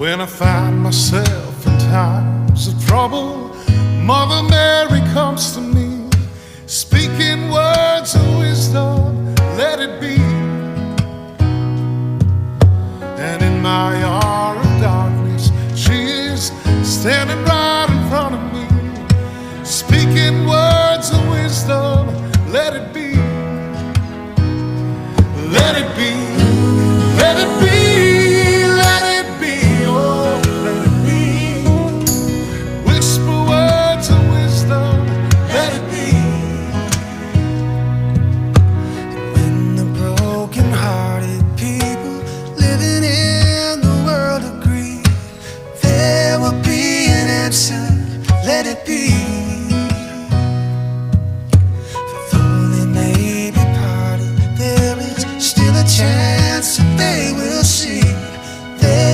When I find myself in times of trouble, Mother Mary comes to me, speaking words of wisdom, let it be. And in my hour of darkness, she is standing right